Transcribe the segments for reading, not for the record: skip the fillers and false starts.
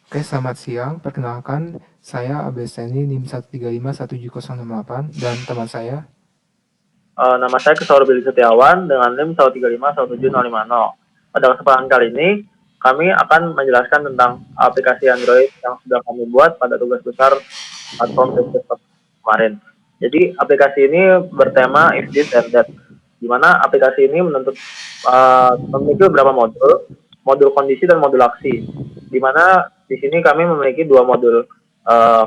Oke, selamat siang. Perkenalkan, saya Abeseni NIM 1351708 dan teman saya. Nama saya Kesaur Billy Setiawan dengan NIM 1351750. Pada kesempatan kali ini, kami akan menjelaskan tentang aplikasi Android yang sudah kami buat pada tugas besar platform Twitter kemarin. Jadi, aplikasi ini bertema if this and that, di mana aplikasi ini memiliki beberapa modul, modul kondisi dan modul aksi. Di mana di sini kami memiliki dua modul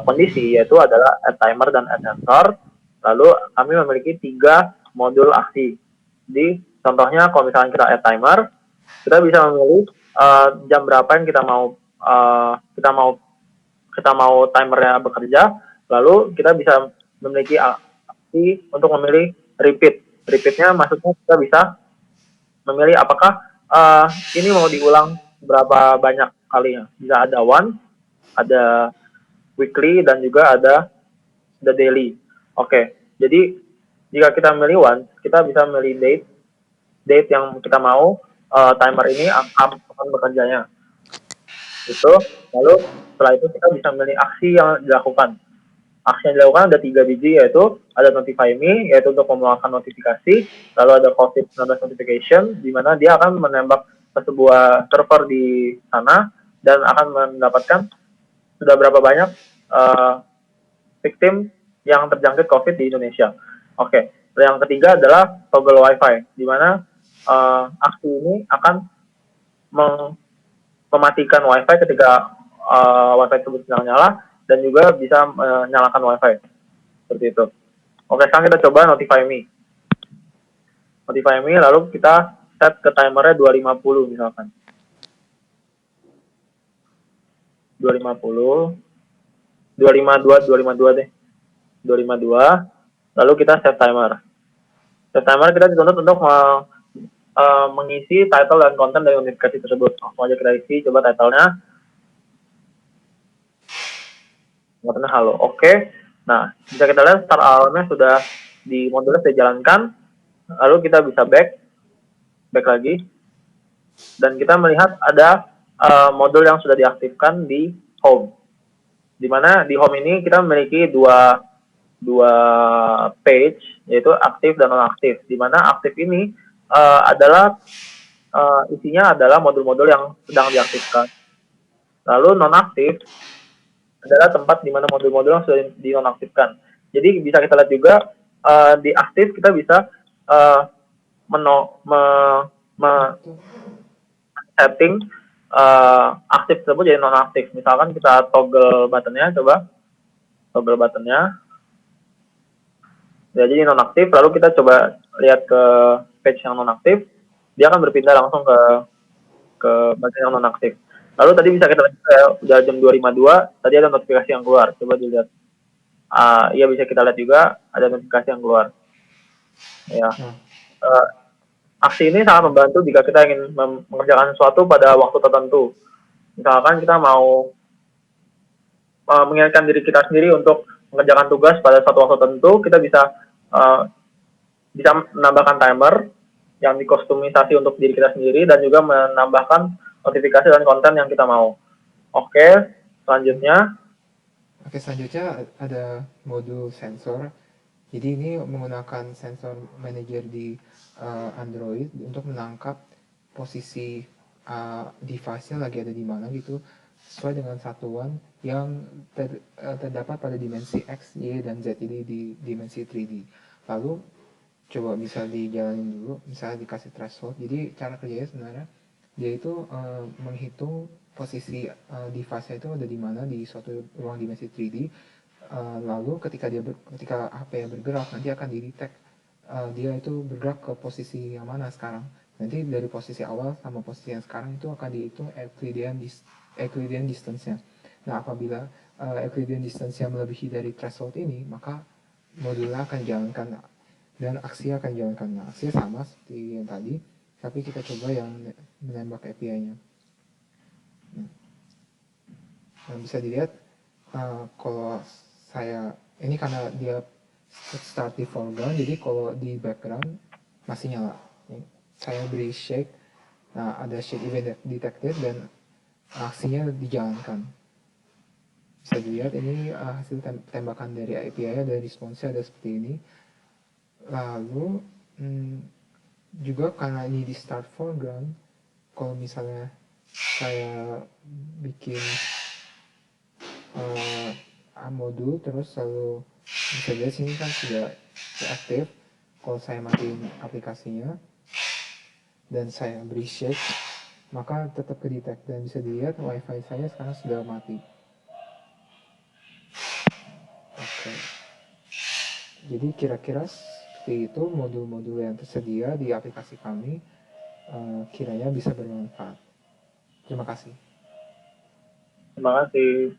kondisi, yaitu adalah add timer dan add sensor. Lalu kami memiliki tiga modul aksi. Di contohnya kalau misalnya kita add timer, kita bisa memilih jam berapa yang kita mau timernya bekerja. Lalu kita bisa memiliki aksi untuk memilih repeat. Repeatnya maksudnya kita bisa memilih apakah ini mau diulang berapa banyak kalinya. Bisa ada one, ada weekly, dan juga ada the daily. Oke, jadi jika kita memilih one, kita bisa memilih date yang kita mau timer ini akan bekerjanya. Itu, lalu setelah itu kita bisa memilih aksi yang dilakukan. Aksi yang dilakukan ada 3 biji, yaitu ada notify me, yaitu untuk memulakan notifikasi, lalu ada COVID-19 notification, di mana dia akan menembak ke sebuah server di sana dan akan mendapatkan sudah berapa banyak victim yang terjangkit COVID di Indonesia. Oke, yang ketiga adalah toggle WiFi, di mana aksi ini akan mematikan WiFi ketika WiFi tersebut sedang nyala dan juga bisa menyalakan WiFi seperti itu. Oke, sekarang kita coba Notify Me. Notify Me, lalu kita set ke timernya 250 misalkan. 250, 252 deh. 252, lalu kita set timer. Set timer kita dituntut untuk mengisi title dan konten dari notifikasi tersebut. Langsung aja kita isi, coba titlenya. Kontennya halo. Oke. Nah, bisa kita lihat start alarmnya sudah di modulnya sudah dijalankan. Lalu kita bisa back lagi. Dan kita melihat ada modul yang sudah diaktifkan di home. Di mana di home ini kita memiliki dua page, yaitu aktif dan non-aktif. Di mana aktif ini adalah isinya adalah modul-modul yang sedang diaktifkan. Lalu non-aktif adalah tempat di mana modul-modul yang sudah dinonaktifkan. Jadi bisa kita lihat juga di aktif kita bisa uh, meno, me, me, setting aktif tersebut jadi nonaktif. Misalkan kita toggle buttonnya, coba toggle buttonnya, ya, jadi nonaktif. Lalu kita coba lihat ke page yang nonaktif, dia akan berpindah langsung ke bagian yang nonaktif. Lalu tadi bisa kita lihat udah jam 2.52, tadi ada notifikasi yang keluar. Coba dilihat. Ya bisa kita lihat juga ada notifikasi yang keluar. Ya, Nah, uh, aksi ini sangat membantu jika kita ingin mengerjakan sesuatu pada waktu tertentu. Misalkan kita mau mengingatkan diri kita sendiri untuk mengerjakan tugas pada suatu waktu tertentu, kita uh, bisa menambahkan timer yang dikostumisasi untuk diri kita sendiri dan juga menambahkan notifikasi dan konten yang kita mau. Oke, selanjutnya. oke, selanjutnya ada modul sensor. Jadi ini menggunakan sensor manager di Android untuk menangkap posisi device-nya lagi ada di mana gitu, sesuai dengan satuan yang terdapat pada dimensi X, Y, dan Z ini di dimensi 3D. Lalu coba bisa dijalanin dulu, misalnya dikasih threshold. Jadi cara kerjanya sebenarnya dia itu menghitung posisi device-nya itu ada di mana di suatu ruang dimensi 3D. Lalu ketika HP-nya bergerak, nanti akan didetect dia itu bergerak ke posisi yang mana sekarang. Nanti dari posisi awal sama posisi yang sekarang itu akan dihitung Euclidean distance-nya. Nah, apabila Euclidean distance-nya melebihi dari threshold ini, maka modulnya akan dijalankan dan aksi akan dijalankan. Nah, aksi sama seperti yang tadi, tapi kita coba yang menembak API-nya. Nah, bisa dilihat kalau saya ini karena dia start di foreground, jadi kalau di background masih nyala. Saya beri shake, nah ada shake event detected dan aksinya dijalankan. bisa dilihat ini hasil tembakan dari API dan responsnya ada seperti ini. Lalu juga karena ini di start foreground, kalau misalnya saya bikin modul terus lalu bisa dilihat sini kan sudah aktif. Kalau saya matiin aplikasinya dan saya beri shake, maka tetap ke detect dan bisa dilihat wifi saya sekarang sudah mati. Oke. Jadi kira-kira seperti itu modul-modul yang tersedia di aplikasi kami, kiranya bisa bermanfaat. Terima kasih. Terima kasih.